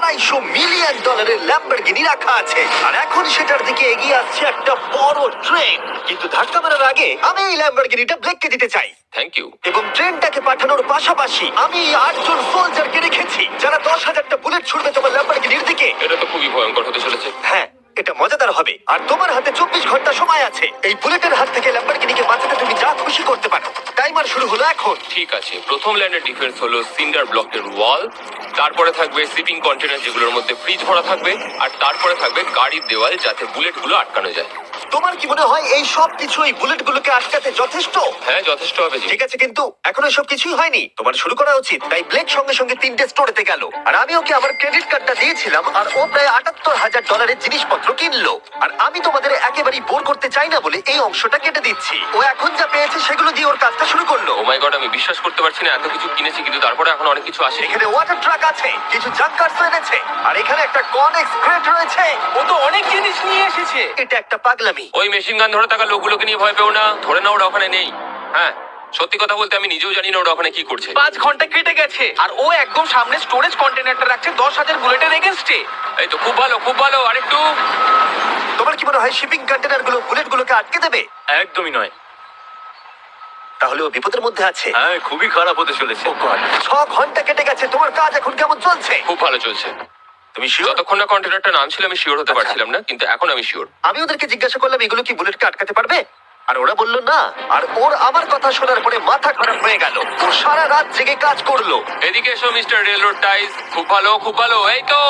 $250 million Lamborghini রাখা আছে। আর এখন সেটার দিকে এগিয়ে আসছে একটা বড় ট্রেন। কিন্তু ধাক্কা মারার আগে আমি এই ল্যাম্বরগিনিটা ব্লেককে দিতে চাই। Thank you. এবং ট্রেনটাকে পাঠানোর পাশাপাশি আমি 8 জন সোলজারকে রেখেছি যারা 10,000টা বুলেট ছুড়বে তোমার ল্যাম্বরগিনির দিকে। এটা তো খুবই ভয়ঙ্কর হতে চলেছে। হ্যাঁ, এটা মজাদার হবে। আর তোমার হাতে 24 ঘন্টা সময় আছে এই বুলেটের হাত থেকে ল্যাম্বরগিনিকে বাঁচাতে। তুমি যা খুশি করতে পারো। টাইমার শুরু হলো এখন। ঠিক আছে, প্রথম লাইনের ডিফেন্স হলো সিন্ডার ব্লকের ওয়াল, তারপরে থাকবে শিপিং কন্টেনার যেগুলোর মধ্যে ফ্রিজ ভরা থাকবে, আর তারপরে থাকবে গাড়ির দেওয়াল যাতে বুলেটগুলো আটকানো যায়। তোমার কি মনে হয় এই সব কিছু এই বুলেটগুলোকে আটকাতে যথেষ্ট? হ্যাঁ, যথেষ্ট হবে জি। ঠিক আছে, কিন্তু এখনো সব কিছুই হয়নি। তোমার শুরু করা উচিত। তাই ব্লেক সঙ্গে সঙ্গে 3টে স্টোরেতে গেল, আর আমি ওকে আমার ক্রেডিট কার্ডটা দিয়েছিলাম, আর ও প্রায় $78,000 জিনিসপত্র কিনলো। আর আমি তোমাদের একেবারেই বোর করতে চাই না বলে এই অংশটা কেটে দিচ্ছি। ও এখন যা পেয়েছে সেগুলো দিয়ে ওর কাজটা শুরু করলো। ও মাই গড, আমি বিশ্বাস করতে পারছি না এত কিছু কিনেছি কিন্তু তারপরে এখন অনেক কিছু আসে। এখানে ওয়াটার ট্রাক আছে, কিছু জাঙ্কারস এনেছে, আর এখানে একটা কনেক্স ক্রেট রয়েছে। ও তো অনেক জিনিস নিয়ে এসেছে। এটা একটা পাগলামি। ওই মেশিন গান ধরে থাকা লোকগুলোকে নিয়ে ভয় পেও না, ধরে না ওরা ওখানে নেই। হ্যাঁ, সত্যি কথা বলতে আমি নিজেও জানি না ওরা ওখানে কি করছে। 5 ঘন্টা কেটে গেছে আর ও একদম সামনে স্টোরেজ কন্টেনারটা রাখছে 10,000 বুলেটের এগেনস্টে। এই তো খুব ভালো, খুব ভালো। আরেকটু। তোমার কি মনে হয় শিপিং কন্টেনারগুলো বুলেটগুলোকে আটকে দেবে? একদমই নয়। তাহলে ও বিপদের মধ্যে আছে। হ্যাঁ, খুবই খারাপ হতে চলেছে। 6 ঘন্টা কেটে গেছে। তোমার কাজ এখন কেমন চলছে? খুব ভালো চলছে। তুমি শিওর? যতক্ষণ না কন্টেনারটা নামছিল আমি শিওর হতে পারছিলাম না, কিন্তু এখন আমি শিওর। আমি ওদেরকে জিজ্ঞাসা করলাম এগুলো কি বুলেটকে আটকাতে পারবে, আর ওরা বললো না। আর ওর আমার কথা শোনার পরে মাথা খারাপ হয়ে গেল। ও সারা রাত জেগে কাজ করলো। এদিকে এসো মিস্টার রেলরোড টাইস। খুব ভালো, খুব ভালো। এই তো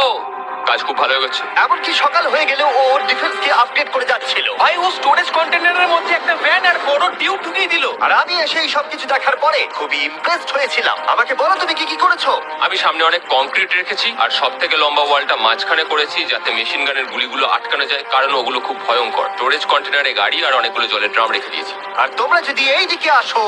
কাজ খুব ভালো হয়ে গেছে। এমনকি সকাল হয়ে গেলেও ও ওর ডিফেন্সকে আপডেট করে যাচ্ছিল। ভাই ও স্টোরেজ কন্টেনারের মধ্যে একটা ভ্যান আর বড় টিউব ঢুকিয়ে দিল। আর আমি এসে এই সবকিছু দেখার পরে খুবই ইমপ্রেসড হয়েছিলাম। আমাকে বলো তুমি কি কি করেছো? আমি সামনে অনেক কংক্রিট রেখেছি আর সব থেকে লম্বা ওয়ালটা মাঝখানে করেছি যাতে মেশিন গানের গুলিগুলো আটকানো যায়, কারণ ওগুলো খুব ভয়ঙ্কর। স্টোরেজ কন্টেনারে গাড়ি আর অনেকগুলো জলের ড্রাম রেখে দিয়েছি। আর তোমরা যদি এই দিকে আসো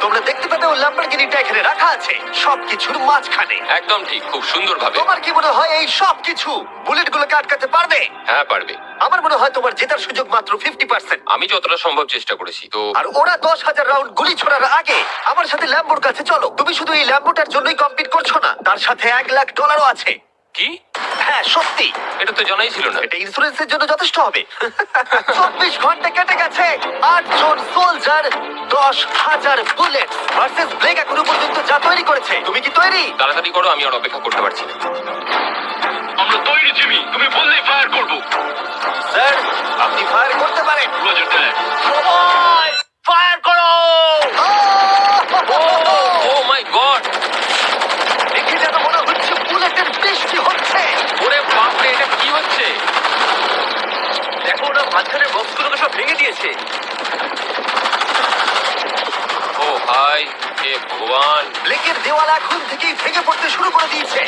তোমরা দেখতে পাবে ও ল্যাম্বরগিনিটা এখানে রাখা আছে সবকিছুর মাঝখানে। একদম ঠিক, খুব সুন্দর ভাবে। তোমার কি মনে হয় এই সব কিছু বুলেটগুলোকে আটকাতে পারবে? হ্যাঁ, পারবে। আমার মনে হয় তোমার জেতার সুযোগ মাত্র 50%। আমি যতটা সম্ভব চেষ্টা করেছি। তো আর ওরা 10,000 রাউন্ড গুলি ছোড়ার আগে আমার সাথে ল্যাম্বোর কাছে চলো। তুমি শুধু এই ল্যাম্বোটার জন্যই কম্পিট করছো না, তার সাথে $1,00,000 আছে। কি? হ্যাঁ সত্যি, এটা তো জানাই ছিল না। এটা ইন্স্যুরেন্সের জন্য যথেষ্ট হবে। 24 ঘন্টা কেটে গেছে। 8 জন সোলজার, 10,000 বুলেট ভার্সেস ব্লেক এখনো পর্যন্ত যা তৈরি করেছে। তুমি কি তৈরি? তাড়াতাড়ি করো, আমি আর অপেক্ষা করতে পারছি না। আমরা তৈরি জিমি, তুমি বললেই ফায়ার করবো। স্যার, আপনি ফায়ার করতে পারেন। রোজার দেখ। সবাই ফায়ার করো। ও মাই গড! দেখে যেন মনে হচ্ছে বুলেটের বৃষ্টি হচ্ছে। ওরে বাপরে, এটা কি হচ্ছে? দেখো ওরা মাঝখানের বক্সগুলোকে সব ভেঙে দিয়েছে। ও ভাই, হে ভগবান! ব্লেকের দেওয়াল এখন থেকেই ভেঙে পড়তে শুরু করে দিয়েছে।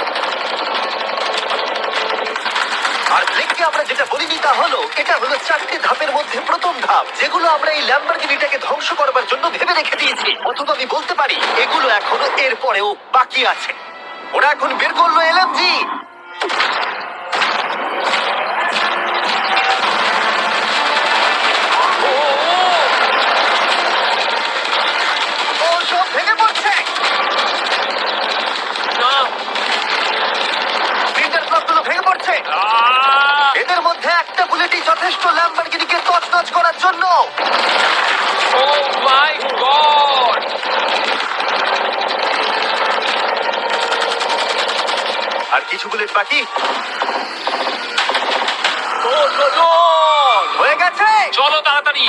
আর ব্লেককে আমরা যেটা বলিনি তা হলো এটা হলো 4টে ধাপের মধ্যে প্রথম ধাপ, যেগুলো আমরা এই ল্যাম্বরগিনিটাকে ধ্বংস করবার জন্য ভেবে রেখে দিয়েছি। অথবা আমি বলতে পারি এগুলো এখনো এর পরেও বাকি আছে। ওরা এখন বের করলো এলএমজি। ও সব ভেঙে পড়ছে। না! প্রিন্টার ব্লকগুলো ভেঙে পড়ছে। এদের মধ্যে একটা বুলেটই যথেষ্ট ল্যাম্বরগিনিকে তছনছ করার জন্য। ও মাই গড! আর কিছু বুলেট বাকি। হয়ে গেছে। চলো তাড়াতাড়ি,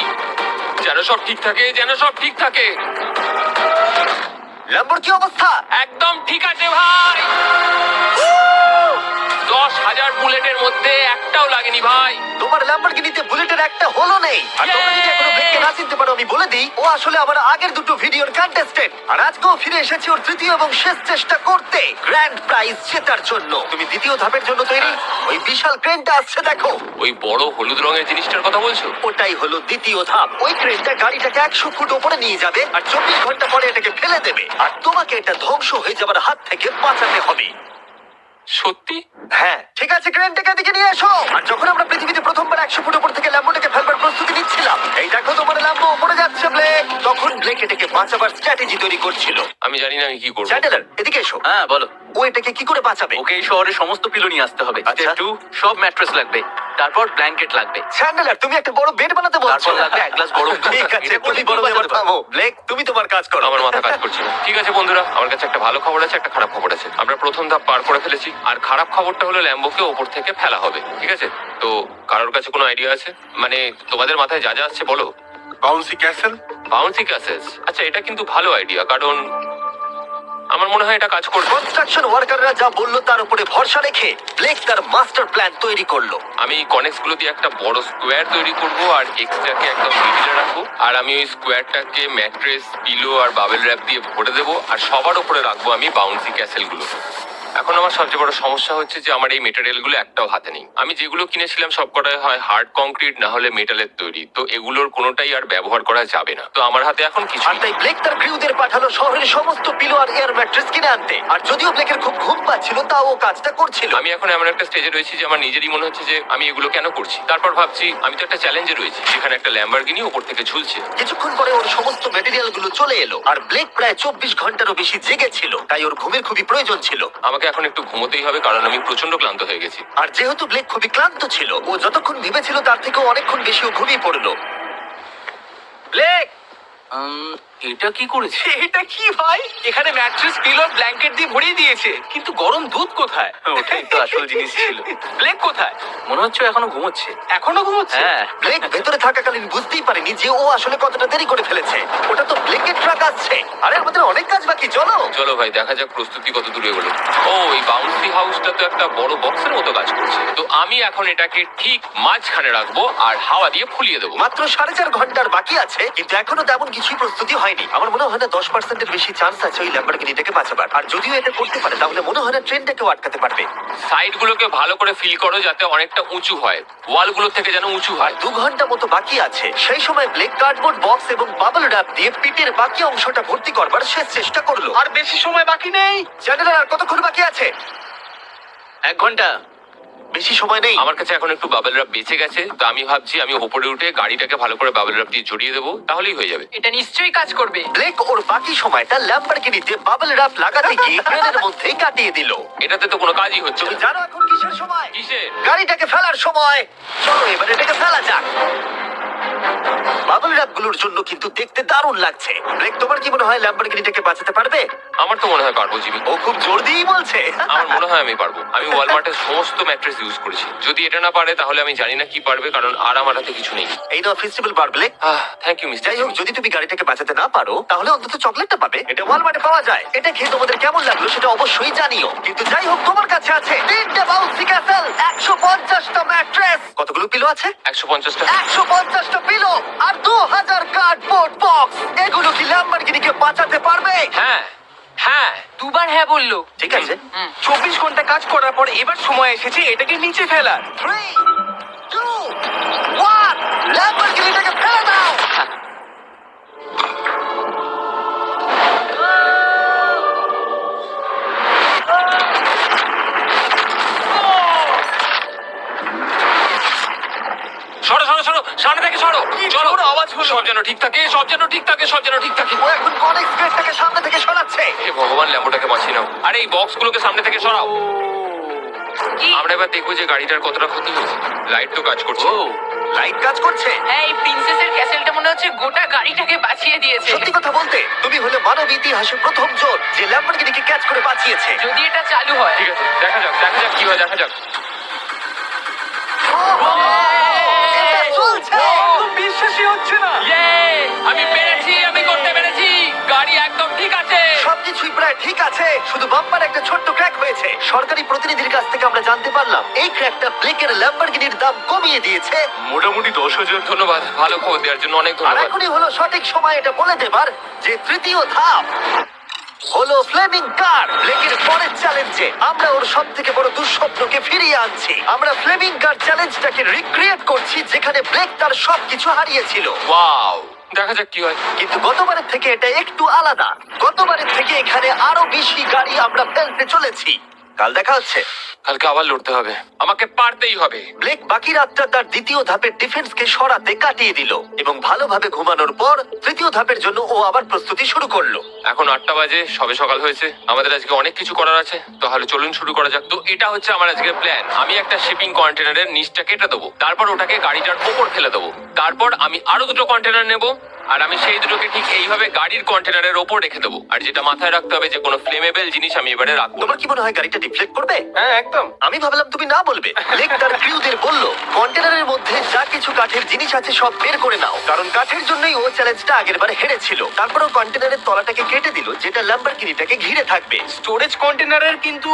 যেন সব ঠিক থাকে, যেন সব ঠিক থাকে। ল্যাম্বোর কি অবস্থা? একদম ঠিক আছে ভাই। 10,000 বুলেটের মধ্যে একটাও লাগেনি ভাই। তোমার ল্যাম্বরগিনিতে বুলেটের একটা হলো নেই। আর তোমরা যদি এখনো ব্লেককে না চিনতে পারো আমি বলে দিই, ও আসলে আমার আগের দুটো ভিডিওর কন্টেস্টেন্ট। আর আজকেও ফিরে এসেছে ওর তৃতীয় এবং শেষ চেষ্টা করতে গ্র্যান্ড প্রাইজ জেতার জন্য। তুমি দ্বিতীয় ধাপের জন্য তৈরি? ওই বিশাল ক্রেনটা আসছে দেখো। ওই বড় হলুদ রঙের জিনিসটার কথা বলছো? ওটাই হলো দ্বিতীয় ধাপ। ওই ক্রেনটা গাড়িটাকে 100 ফুট উপরে নিয়ে যাবে আর 24 ঘন্টা পরে এটাকে ফেলে দেবে। আর তোমাকে এটা ধ্বংস হয়ে যাবার হাত থেকে বাঁচাতে হবে। সত্যি? হ্যাঁ ঠিক আছে, ক্রেনটাকে এদিকে নিয়ে এসো। আর যখন আমরা পৃথিবীতে প্রথমবার 100 ফুট উপর থেকে ল্যাম্বোটাকে ফেলবার প্রস্তুতি নিচ্ছিলাম, এই দেখো তোমার ল্যাম্বো উপরে যাচ্ছে ব্লেক, তখন ব্লেক এটাকে বাঁচাবার স্ট্র্যাটেজি তৈরি করছিল। আমি জানি না আমি কি করবো। চ্যান্ডেলার এদিকে এসো। হ্যাঁ বলো। ও এটাকে কি করে বাঁচাবে? ওকে এই শহরে সমস্ত পিলো নিয়ে আসতে হবে। আচ্ছা। স্টেপ 2 সব ম্যাট্রেস লাগবে, তারপর ব্ল্যাঙ্কেট লাগবে, চ্যান্ডেলার তুমি একটা বড় বেড বানাতে বলছো? তারপর লাগবে এক গ্লাস বরফ। ঠিক আছে, এটা করলে তুমি বড় কি ব্যাপার বাঁচাতে পারবে? থামো। ব্লেক তুমি তোমার কাজ করো। আমার মাথা কাজ করছে না। ঠিক আছে বন্ধুরা, আমার কাছে একটা ভালো খবর আছে, একটা খারাপ খবর আছে। আমরা প্রথম ধাপ পার করে ফেলেছি, আর খারাপ খবরটা হলো ল্যাম্বোকে ওপর থেকে ফেলা হবে। ঠিক আছে, তো কারোর কাছে কোনো আইডিয়া আছে? মানে তোমাদের মাথায় যা যা আসছে বলো। Bouncy castle. বাউন্সি ক্যাসেস, আচ্ছা এটা কিন্তু ভালো আইডিয়া, কারণ আমার মনে হয় এটা কাজ করবে। কনস্ট্রাকশন ওয়ার্কাররা যা বললো তার উপরে ভরসা রেখে ব্লেক তার মাস্টার প্ল্যান তৈরি করলো। আমি কনেক্স গুলো দিয়ে একটা বড় স্কোয়ার তৈরি করব, আর এক্সটাকে একদম মিডিলে রাখবো, আর আমি ওই স্কোয়ারটাকে ম্যাট্রেস, পিলো আর বাবেল র্যাপ দিয়ে ভরে দেবো, আর সবার উপরে রাখবো আমি বাউন্সি ক্যাসেল গুলো। এখন আমার সবচেয়ে বড় সমস্যা হচ্ছে যে আমার এই মেটেরিয়াল গুলো একটাও হাতে নেই। আমি যেগুলো কিনেছিলাম সবকটাই হয় হার্ড কংক্রিট না হলে মেটালের তৈরি, তো এগুলোর কোনোটাই আর ব্যবহার করা যাবে না। তো আমার হাতে এখন কিছু আর তাই ব্লেক তার ক্রিউদের পাঠালো শহরের সমস্ত পিলো আর এয়ার ম্যাট্রেস কিনে আনতে। আর যদিও ব্লেকের খুব ঘুম পাচ্ছিল, তাও ও কাজটা করছিল। আমি এখন এমন একটা স্টেজে রয়েছি যে আমার নিজেরই মনে হচ্ছে যে আমি এগুলো কেন করছি। তারপর ভাবছি আমি তো একটা চ্যালেঞ্জে রয়েছি, যেখানে একটা ল্যাম্বরগিনি উপর থেকে ঝুলছে। কিছুক্ষণ পরে ওর সমস্ত মেটেরিয়াল গুলো চলে এলো, আর ব্লেক প্রায় 24 ঘন্টারও বেশি জেগেছিল, তাই ওর ঘুমের খুবই প্রয়োজন ছিল। আমাকে এখন একটু ঘুমোতেই হবে, কারণ আমি প্রচন্ড ক্লান্ত হয়ে গেছি। আর যেহেতু ব্লেক খুবই ক্লান্ত ছিল, ও যতক্ষণ ভেবেছিল তার থেকেও অনেকক্ষণ বেশি ও ঘুমিয়ে পড়লো। ব্লেক এটা কি করেছে? এটা কি ভাই? এখানে ম্যাট্রেস, পিলো, ব্ল্যাঙ্কেট দিয়ে ভরিয়ে দিয়েছে, কিন্তু গরম দুধ কোথায়? ওটাই তো আসল জিনিস ছিল। ব্লেক কোথায়? মনে হচ্ছে ও এখনো ঘুমোচ্ছে। এখনো ঘুমোচ্ছে? হ্যাঁ। ব্লেক ভেতরে থাকাকালীন বুঝতেই পারেনি যে ও আসলে কতটা দেরি করে ফেলেছে। ওটা তো ব্লেকের ট্রাক আসছে। আরে আমাদের অনেক কাজ বাকি, চলো। চলো ভাই, দেখা যাক প্রস্তুতি কত দূরে এগোলো। ও, এই বাউন্সি হাউসটা তো একটা বড় বক্সের মতো কাজ করছে। তো আমি এখন এটাকে ঠিক মাঝখানে রাখবো আর হাওয়া দিয়ে ফুলিয়ে দেবো। মাত্র 4.5 ঘন্টার বাকি আছে, কিন্তু এখনো তেমন কিছুই প্রস্তুতি হয়নি। আমার মনে হয় না 10%-এর বেশি চান্স আছে ওই ল্যাম্বরগিনিটাকে বাঁচাবার। আর যদিও এটা করতে পারে, তাহলে মনে হয় না ট্রেনটাকেও আটকাতে পারবে। সাইড গুলোকে ভালো করে ফিল করো যাতে অনেকটা উঁচু হয়, ওয়াল গুলো থেকে যেন উঁচু আর হয়। 2 ঘন্টা মতো বাকি আছে। সেই সময় ব্লেক কার্ডবোর্ড বক্স এবং বাবল র্যাপ দিয়ে পিটের বাকি অংশটা ভর্তি করবার শেষ চেষ্টা করলো। আর বেশি সময় বাকি নেই। চ্যানেলের আর কতক্ষণ বাকি আছে? 1 ঘন্টা। বেশি সময় নেই। আমার কাছে এখন একটু বাবেল রাব বেঁচে গেছে, তো আমি ভাবছি আমি ওপরে উঠে গাড়িটাকে ভালো করে বাবেল রাব দিয়ে জড়িয়ে দেবো, তাহলেই হয়ে যাবে। এটা নিশ্চয়ই কাজ করবে। ব্লেক ওর বাকি সময়টা ল্যাম্বরগিনিতে বাবল র্যাপ লাগাতে গিয়ে ক্রেনের মধ্যেই কাটিয়ে দিল। এটাতে তো কোনো কাজই হচ্ছে তুমি না। জানো এখন কিসের সময়? কিসের? গাড়িটাকে ফেলার সময়। চলো এবার এটাকে ফেলা যাক। বাবল র্যাপ গুলোর জন্য কিন্তু দেখতে দারুণ লাগছে। ব্লেক, তোমার কি মনে হয় ল্যাম্বরগিনিটাকে বাঁচাতে পারবে? আমার তো মনে হয় পারবো জিমি। ও খুব জোর দিয়েই বলছে। আমার মনে হয় আমি পারবো। আমি ওয়ালমার্টের সমস্ত ম্যাট্রেস ইউজ করেছি। যদি এটা না পারে তাহলে আমি জানি না কি পারবে, কারণ আর আমার হাতে কিছু নেই। এই নাও ফেস্টিভ্যাল বার ব্লেক। থ্যাংক ইউ মিস্টার যাই হোক, যদি তুমি গাড়িটাকে বাঁচাতে না পারো তাহলে অন্তত চকলেটটা পাবে। এটা ওয়ালমার্টে পাওয়া যায়। এটা খেয়ে তোমাদের কেমন লাগলো সেটা অবশ্যই জানিও। কিন্তু যাই হোক, তোমার কাছে আছে 3টে বাউন্সি ক্যাসেল, 150টা ম্যাট্রেস, কতগুলো পিলো আছে? 150টা। 150টা পিলো আর 2000 কার্ডবোর্ড বক্স। এগুলো কি ল্যাম্বরগিনিকে বাঁচাতে পারবে? হ্যাঁ হ্যাঁ। দুবার হ্যাঁ বললো। ঠিক আছে। 24 ঘন্টা কাজ করার পর এবার সময় এসেছে এটাকে নিচে ফেলার। 3, 2, 1, ল্যাম্বরগিনিটাকে ফেলে দাও। সরো সরো সরো, সামনে থেকে সরো। চলো, জোর আওয়াজ হলো। সব যেন ঠিক থাকে, সব যেন ঠিক থাকে, সব যেন ঠিক থাকে। ও এখন কনেক্স গেটটাকে সামনে থেকে সরাচ্ছে। হে ভগবান, ল্যাম্বোটাকে বাঁচিয়ে নাও। আরে এই বক্স গুলোকে সামনে থেকে সরাও। কি? আমরা এবার দেখবো যে গাড়িটার কতটা ক্ষতি হয়েছে। লাইট তো কাজ করছে। ও লাইট কাজ করছে। হ্যাঁ, এই প্রিন্সেসের ক্যাসেলটা মনে হচ্ছে গোটা গাড়িটাকে বাঁচিয়ে দিয়েছে। সত্যি কথা বলতে, তুমি হলে মানব ইতিহাসে প্রথম জন যে ল্যাম্বরগিনিকে ক্যাচ করে বাঁচিয়েছে। যদি এটা চালু হয়। ঠিক আছে, দেখা যাক দেখা যাক কি হয়, দেখা যাক। এটা চলছে। বিশ্বাসই হচ্ছে না। আমি পেরেছি, আমি করতে পেরেছি। গাড়ি একদম ঠিক আছে। সবকিছুই প্রায় ঠিক আছে, শুধু বাম্পার একটা ছোট্ট ক্র্যাক হয়েছে। সরকারি প্রতিনিধির কাছ থেকে আমরা জানতে পারলাম এই ক্র্যাকটা ব্লেকের ল্যাম্বরগিনির দাম কমিয়ে দিয়েছে। মোটামুটি 10,000। ধন্যবাদ, ভালো খবর দেওয়ার জন্য অনেক আর ধন্যবাদ। এখনই হলো সঠিক সময় এটা বলে দেবার যে তৃতীয় ধাপ হলো ফ্লেমিং কার। ব্লেকের পরের চ্যালেঞ্জে আমরা ওর সব থেকে বড় দুঃস্বপ্নকে ফিরিয়ে আনছি। আমরা ফ্লেমিং কার চ্যালেঞ্জটাকে রিক্রিয়েট করছি, যেখানে ব্লেক তার সবকিছু হারিয়েছিল। ওয়াও, দেখা যাক কি হয়। কিন্তু গতবারের থেকে এটা একটু আলাদা। গতবারের থেকে এখানে আরো বেশি গাড়ি আমরা ফেলতে চলেছি। কাল দেখা হচ্ছে। কালকে আবার লড়তে হবে, আমাকে পারতেই হবে। ব্লেক বাকি রাতটা তার দ্বিতীয় ধাপের ডিফেন্সকে সরাতে কাটিয়ে দিল এবং ভালোভাবে ঘুমানোর পর তৃতীয় ধাপের জন্য ও আবার প্রস্তুতি শুরু করলো। এখন 8টা বাজে, সবে সকাল হয়েছে। আমাদের আজকে অনেক কিছু করার আছে, তাহলে চলুন শুরু করা যাক। তো এটা হচ্ছে আমার আজকের প্ল্যান। আমি একটা শিপিং কন্টেনারের নিচটা কেটে দেবো, তারপর ওটাকে গাড়িটার ওপর ফেলে দেবো। তারপর আমি আরো দুটো কন্টেনার নেব, আর আমি সেই দুটোকে ঠিক এইভাবে গাড়ির কন্টেনারের ওপর রেখে দেবো। আর যেটা মাথায় রাখতে হবে যে কোনো ফ্লেমেবল জিনিস আমি এবারে রাখবো না। তোমার কি মনে হয় গাড়িটা ডিফ্লেক্ট করবে? হ্যাঁ একদম। আমি ভাবলাম তুমি না বলবে। ব্লেক তার ক্রিউদের বলল কন্টেনারের মধ্যে যা কিছু কাঠের জিনিস আছে সব বের করে নাও, কারণ কাঠের জন্যই ও চ্যালেঞ্জটা আগেরবার হেরেছিল। তারপর ও কন্টেনারের তলাটাকে কেটে দিল, যেটা ল্যাম্বরগিনিটাকে ঘিরে থাকবে। স্টোরেজ কন্টেনারের কিন্তু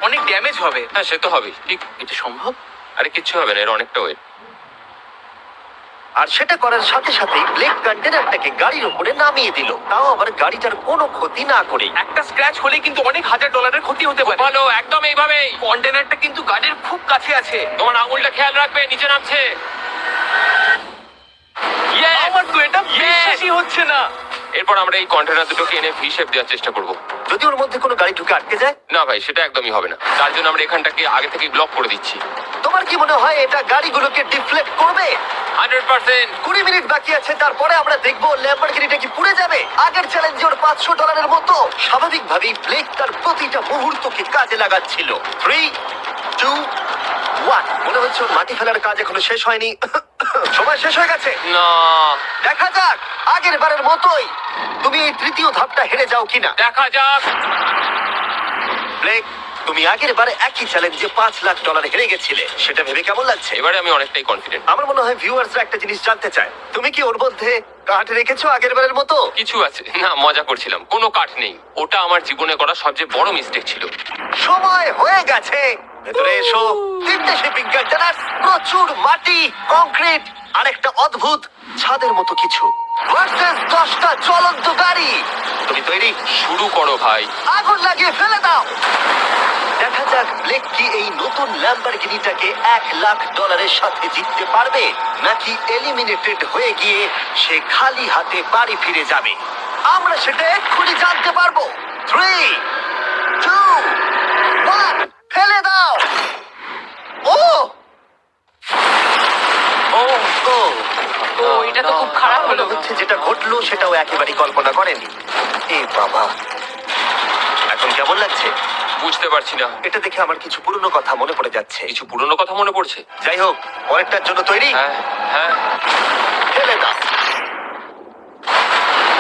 অনেক ড্যামেজ হবে। হ্যাঁ, সে তো হবেই। ঠিক, এটা সম্ভব? আরে কিচ্ছু হবে না, এর অনেকটা ওয়েট। আর সেটা করার সাথে সাথেই ব্লেক কন্টেনারটাকে গাড়ির উপরে নামিয়ে দিল, তাও আবার গাড়িটার কোনো ক্ষতি না করেই। একটা স্ক্র্যাচ হলে কিন্তু অনেক $1000 ক্ষতি হতে পারে। ভালো, একদম এইভাবেই। কন্টেনারটা কিন্তু গাড়ির খুব কাছে আছে। তোমার আঙুলটা খেয়াল রাখবে, নিচে নামছে। Yes! আমার তো এটা Yes! বিশ্বাসই হচ্ছে না। এরপর আমরা এই কন্টেনার দুটোকে এনে ভি শেপ দেওয়ার চেষ্টা করব। যদি ওর মধ্যে কোনো গাড়ি ঢুকে আটকে যায়? না ভাই, সেটা একদমই হবে না। তার জন্য আমরা এখানটাকে আগে থেকে ব্লক করে দিচ্ছি। তোমার কি মনে হয় এটা গাড়িগুলোকে ডিফ্লেক্ট করবে? 100%। 20 মিনিট বাকি আছে, তারপরে আমরা দেখবো ল্যাম্বরগিনিটা কি পুড়ে যাবে। আগের চ্যালেঞ্জে ওর $500 মতো। স্বাভাবিকভাবেই ব্লেক তার প্রতিটা মুহূর্তকে কাজে লাগাচ্ছিল। 3, 2, 1। মনে হচ্ছে ওর মাটি ফেলার কাজ এখনো শেষ হয়নি। সময় শেষ হয়ে গেছে। না, দেখা যাক আগের বারের মতোই তুমি এই তৃতীয় ধাপটা হেরে যাও কিনা। দেখা যাক। ব্লেক, তুমি আগের বারে একই চ্যালেঞ্জে $5 লাখ হেরে গেছিলে, সেটা ভেবে কেমন লাগছে? এবারে আমি অনেকটাই কনফিডেন্ট। আমার মনে হয় ভিউয়ার্সরা একটা জিনিস জানতে চায়, তুমি কি ওর মধ্যে কাঠ রেখেছো আগের বারের মতো? কিছু আছে না, মজা করছিলাম। কোনো কাঠ নেই। ওটা আমার জীবনে করা সবচেয়ে বড় মিস্টেক ছিল। সময় হয়ে গেছে, ভেতরে এসো। 3টে শিপিং কন্টেনার, প্রচুর মাটি, কংক্রিট আর একটা অদ্ভুত ছাদের মতো কিছু ভার্সেস 10টা চলন্ত গাড়ি। তুমি তৈরি? শুরু করো ভাই। আগুন লাগিয়ে ফেলে দাও। দেখা যাক ব্লেক কি এই নতুন ল্যাম্বরগিনিটাকে $1 লাখ সাথে জিততে পারবে, নাকি এলিমিনেটেড হয়ে গিয়ে সে খালি হাতে বাড়ি ফিরে যাবে। আমরা সেটা এক্ষুনি জানতে পারবো। 3, 2, 1, ফেলে দাও। ও ও ও ও এটা তো খুব খারাপ মনে হলো। হচ্ছে যেটা ঘটলো সেটাও একেবারেই কল্পনা করেনি। এ বাবা, এখন কেমন লাগছে? বুঝতে পারছি না। এটা দেখে আমার কিছু পুরনো কথা মনে পড়ে যাচ্ছে। কিছু পুরনো কথা মনে পড়ছে। যাই হোক, পরেরটার জন্য তৈরি? হ্যাঁ, হ্যাঁ। ফেলে দাও।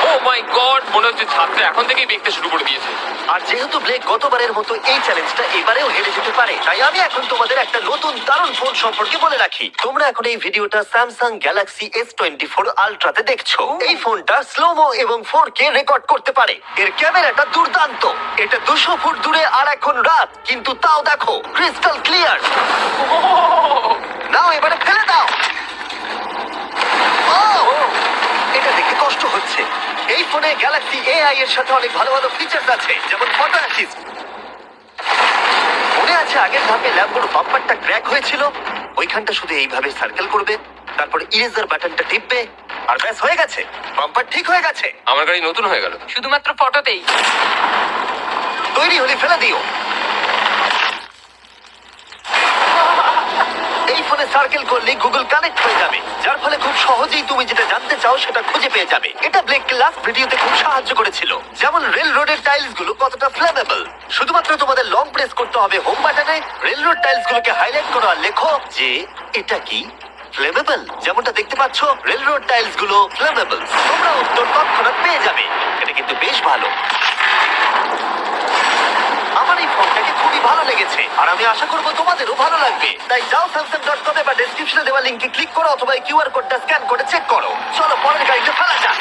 ও মাই গড, মনে হচ্ছে ছাদটা এখন থেকেই দেখতে শুরু করে দিয়েছে। আর যেহেতু ব্লেক গতবারের মতো এই চ্যালেঞ্জটা এবারেও হেরে যেতে পারে, তাই আমি এখন তোমাদের একটা নতুন দারুণ ফোন সম্পর্কে বলে রাখি। তোমরা এখন এই ভিডিওটা স্যামসাং গ্যালাক্সি S24 আলট্রাতে দেখছো। এই ফোনটা স্লোমো এবং 4K রেকর্ড করতে পারে। এর ক্যামেরাটা দুর্দান্ত। এটা 200 ফুট দূরে আর এখন রাত, কিন্তু তাও দেখো ক্রিস্টাল ক্লিয়ার। নাও এবারে ফেলে দাও। ও, এটা দেখে কষ্ট হচ্ছে। এই ফোনে গ্যালাক্সি AI এর সাথে অনেক ভালো ভালো ফিচার্স আছে, যেমন ফটো অ্যাসিস্ট। মনে আছে আগের ধাপে ল্যাম্বোর বাম্পারটা ক্র্যাক হয়েছিল? ওইখানটা শুধু এইভাবে সার্কেল করবে, তারপর ইরেজার বাটনটা টিপবে, আর ব্যাস হয়ে গেছে, বাম্পার ঠিক হয়ে গেছে। আমার গাড়ি নতুন হয়ে গেল। শুধুমাত্র ফটোতেই। তৈরি হলে ফেলে দিও। এই ফোনে সার্কেল করলে গুগল কানেক্ট হয়ে যাবে, যার ফলে খুব সহজেই তুমি যেটা জানতে চাও সেটা খুঁজে পেয়ে যাবে। এটা ব্লেককে লাস্ট ভিডিওতে খুব সাহায্য করেছিল, যেমন রেল রোডের টাইলস গুলো কতটা ফ্লেমেবল। শুধুমাত্র তোমাদের লং প্রেস করতে হবে হোম বাটনে, রেল রোড টাইলস গুলোকে হাইলাইট করো আর লেখো যে এটা কি ফ্লেমেবল। যেমনটা দেখতে পাচ্ছ, রেল রোড টাইলস গুলো ফ্লেমেবল। তোমরা উত্তর তৎক্ষণাৎ পেয়ে যাবে। এটা কিন্তু বেশ ভালো। আমার এই ফোনটাকে খুবই ভালো লেগেছে, আর আমি আশা করবো তোমাদেরও ভালো লাগবে। তাই যাও samsung.com বা ডেসক্রিপশনে দেওয়া লিংকে ক্লিক করো, অথবা কিউআর কোডটা স্ক্যান করে চেক করো। চলো পরের গাড়িতে ফেলা যাক।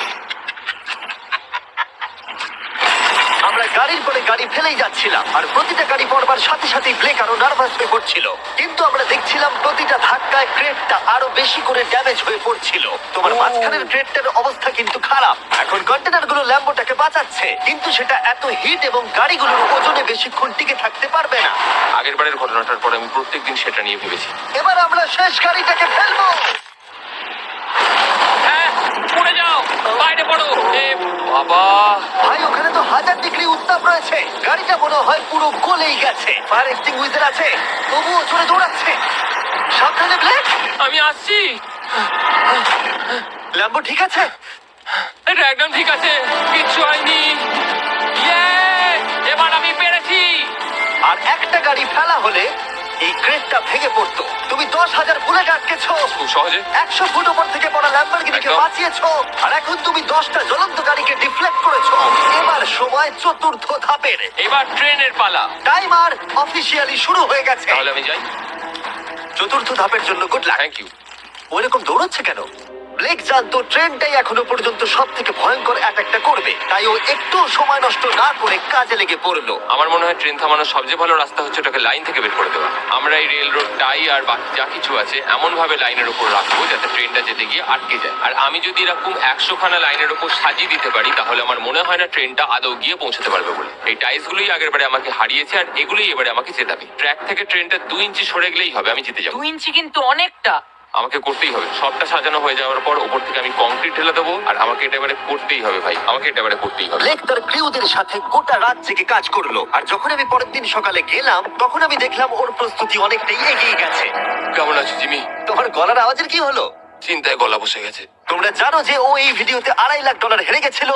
আমরা গাড়ির পরে গাড়ি ফেলেই যাচ্ছিলাম, আর প্রতিটা গাড়ি পড়বার সাথে সাথেই ব্লেক আরো নার্ভাস হয়ে পড়ছিল। কিন্তু আমরা দেখছিলাম প্রতিটা ধাক্কায় ক্রেটটা আরো বেশি করে ড্যামেজ হয়ে পড়ছিল। তোমার মাঝখানের ক্রেটটার অবস্থা কিন্তু খারাপ। এখন কন্টেনার গুলো ল্যাম্বোটাকে বাঁচাচ্ছে, কিন্তু সেটা এত হিট এবং গাড়িগুলোর ওজনে বেশিক্ষণ টিকে থাকতে পারবে না। আগের বারের ঘটনাটার পরে আমি প্রত্যেকদিন সেটা নিয়ে ভেবেছি। এবার আমরা শেষ গাড়িটাকে ফেলবো। হ্যাঁ, পড়ে যাও, বাইরে পড়ো। এ বাবা, ভাই ওখানে তো 1000 ডিগ্রি উত্তাপ রয়েছে। গাড়িটা মনে হয় পুরো গলেই গেছে। ফায়ার এক্সটিংগুইশার আছে, তবুও জোরে দৌড়াচ্ছে। সাবধানে ব্লেক। আমি আসছি। ল্যাম্বো ঠিক আছে? এটা একদম ঠিক আছে, কিচ্ছু হয়নি। Yay! এবার আমি পেরেছি। আর একটা গাড়ি ফেলা হলে এই ক্রেটটা ভেঙে পড়তো। তুমি 10,000 বুলেট আটকেছো, খুব সহজে। 100 ফুট উপর থেকে পড়া ল্যাম্বরগিনিকে একদম। বাঁচিয়েছো, আর এখন তুমি 10টা জ্বলন্ত গাড়িকে ডিফ্লেক্ট করেছো। এবার সময় চতুর্থ ধাপের। এবার ট্রেনের পালা। টাইমার অফিসিয়ালি শুরু হয়ে গেছে। তাহলে আমি যাই। চতুর্থ ধাপের জন্য গুড লাক। Thank you. ওরকম দৌড়চ্ছে কেন? ব্লেক জানতো ট্রেনটাই এখনো পর্যন্ত সব থেকে ভয়ঙ্কর অ্যাটাকটা করবে, তাই ও একটু সময় নষ্ট না করে কাজে লেগে পড়লো। আমার মনে হয় ট্রেন থামানোর সবচেয়ে ভালো রাস্তা হচ্ছে ওটাকে লাইন থেকে বের করে দেওয়া। আমরা এই রেল রোড টাই আর বাকি যা কিছু আছে এমন ভাবে লাইনের উপর রাখবো যাতে ট্রেনটা যেতে গিয়ে আটকে যায়। আর আমি যদি এরকম 100 খানা লাইনের উপর সাজিয়ে দিতে পারি তাহলে আমার মনে হয় না ট্রেনটা আদৌ গিয়ে পৌঁছাতে পারবে বলে। এই টাইলস গুলোই আগের বারে আমাকে হারিয়েছে আর এগুলোই এবারে আমাকে জেতাবে। ট্র্যাক থেকে ট্রেনটা 2 ইঞ্চি সরে গেলেই হবে, আমি জিতে যাবো। 2 ইঞ্চি কিন্তু অনেকটা। আমাকে করতেই হবে। সবটা সাজানো হয়ে যাওয়ার পর উপর থেকে আমি কংক্রিট ঢেলে দেবো আর আমাকে এটা এবারে করতেই হবে ভাই, আমাকে এটা এবারে করতেই হবে। ব্লেক তার ক্রিউদের সাথে গোটা রাত জেগে কাজ করলো, আর যখন আমি পরের দিন সকালে গেলাম তখন আমি দেখলাম ওর প্রস্তুতি অনেকটাই এগিয়ে গেছে। কেমন আছো জিমি? তোমার গলার আওয়াজের কি হলো? চিন্তায় গলা বসে গেছে। তোমরা জানো যে ও এই ভিডিওতে $2.5 লাখ হেরে গেছিল,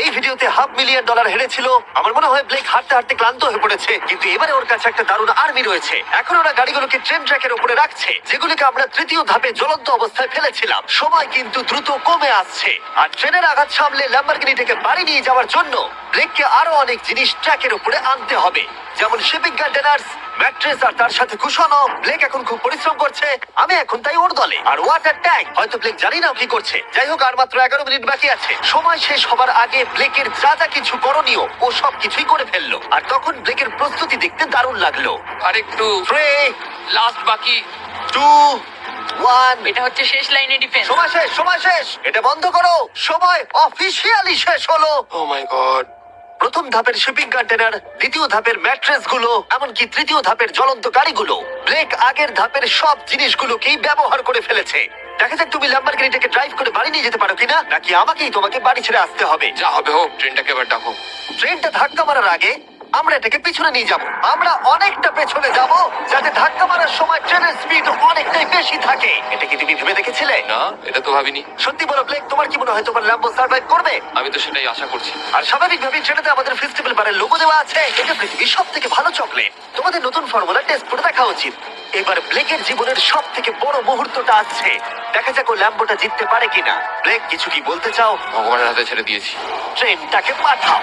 এই ভিডিওতে $500,000 হেরেছিল। আমার মনে হয় ব্লেক হাঁটতে হাঁটতে ক্লান্ত হয়ে পড়েছে, কিন্তু এবারে ওর কাছে একটা দারুণ আর্মি রয়েছে। এখন ওরা গাড়িগুলোকে ট্রেন ট্র্যাকের উপরে রাখছে, যেগুলোকে আমরা তৃতীয় ধাপে জ্বলন্ত অবস্থায় ফেলেছিলাম। সময় কিন্তু দ্রুত কমে আসছে, আর ট্রেনের আঘাত সামলে ল্যাম্বরগিনিটাকে বাড়ি নিয়ে যাওয়ার জন্য ব্লেককে আরো অনেক জিনিস ট্র্যাকের উপরে আনতে হবে, যেমন শিপিং কন্টেনার্স, ম্যাট্রেস আর তার সাথে কুশনও। ব্লেক এখন খুব পরিশ্রম করছে, আমি এখন তাই ওর দলে। আর ওয়াটার ট্যাঙ্ক, হয়তো ব্লেক জানি না ও কি করছে। যাই হোক, আর মাত্র 11 মিনিট বাকি আছে। সময় শেষ হবার আগে ব্লেকের যা যা কিছু করণীয় ও সব কিছুই করে ফেললো, আর তখন ব্লেকের প্রস্তুতি দেখতে দারুণ লাগলো। আর একটু 3, লাস্ট বাকি। 2, 1। এটা হচ্ছে শেষ লাইনে ডিফেন্স। সময় শেষ, সময় শেষ, এটা বন্ধ করো। সময় অফিসিয়ালি শেষ হলো। ও মাই গড। প্রথম ধাপের শিপিং কন্টেনার, দ্বিতীয় ধাপের ম্যাট্রেস গুলো, এমনকি তৃতীয় ধাপের জ্বলন্ত গাড়িগুলো, ব্লেক আগের ধাপের সব জিনিসগুলোকেই ব্যবহার করে ফেলেছে। দেখা যাক তুমি ল্যাম্বরগিনিটাকে ড্রাইভ করে বাড়ি নিয়ে যেতে পারো কিনা, নাকি আমাকেই তোমাকে বাড়ি ছেড়ে আসতে হবে। যা হবে হোক, ট্রেনটাকে এবার ডাকো। ট্রেনটা ধাক্কা মারার আগে আমরা এটাকে পিছনে নিয়ে যাব। আমরা অনেকটা পেছনে যাব, যাতে ধাক্কা মারার সময় ট্রেনের স্পিড অনেকটাই বেশি থাকে। এটা কি তুমি ভেবে দেখেছিলে? না, এটা তো ভাবিনি। সত্যি বলো ব্লেক, তোমার কি মনে হয় তোমার ল্যাম্বো সার্ভাইভ করবে? আমি তো সেটাই আশা করছি। আর স্বাভাবিকভাবেই ট্রেনেতে আমাদের ফেস্টিভ্যাল বারের লোগো দেওয়া আছে। এটা পৃথিবীর সব থেকে ভালো চকলেট। তোমাদের নতুন ফর্মুলা টেস্ট করে দেখা উচিত। এবার ব্লেকের জীবনের সব থেকে বড় মুহূর্তটা আসছে। দেখা যাক ও ল্যাম্বোটা জিততে পারে কিনা। ব্লেক, কিছু কি বলতে চাও? ভগবানের হাতে ছেড়ে দিয়েছি। ট্রেনটাকে পাঠাও।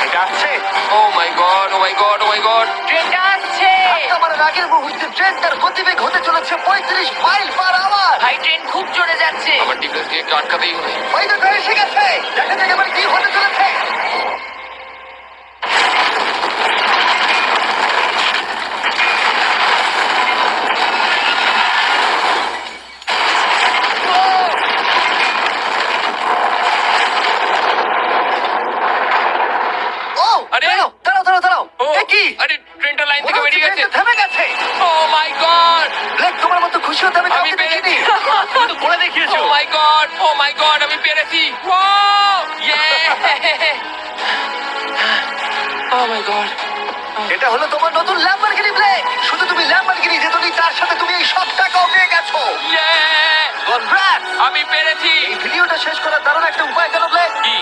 এটা আসছে। ও মাই গড, ও মাই গড, ও মাই গড। ট্রেনটা আসছে। ধাক্কা মারার আগের মুহূর্তে ট্রেনটার গতিবেগ হতে চলেছে 35 মাইল পার আওয়ার। ভাই ট্রেন খুব জোরে যাচ্ছে। আমার ডিফেন্স দিয়ে একটু আটকাতেই হবে। ওই দেখো এসে গেছে। দেখা যাক এবার কি হতে চলেছে। ও, আরে! দাঁড়াও, দাঁড়াও, দাঁড়াও, দাঁড়াও। ও, এ কি? আরে ট্রেনটা লাইন মনে থেকে হচ্ছে বেরিয়ে গেছে। ট্রেনটা থেমে গেছে। ও মাই গড। ব্লেক, তোমার মতো খুশি হতে আমি আমি কাউকে দেখিনি। পেরেছি। তুমি তো করে দেখিয়েছো। ও মাই গড, ও মাই গড, আমি পেরেছি। ওয়াও! ইয়ে! ও মাই গড। এটা হলো তোমার নতুন ল্যাম্বরগিনি ব্লেক। শুধু তুমি ল্যাম্বরগিনি জেতনি, তার সাথে তুমি এই সব টাকাও পেয়ে গেছো। ইয়ে! কনগ্রাটস। আমি পেরেছি। এই ভিডিওটা শেষ করার দারুণ একটা উপায় জানো ব্লেক? কি?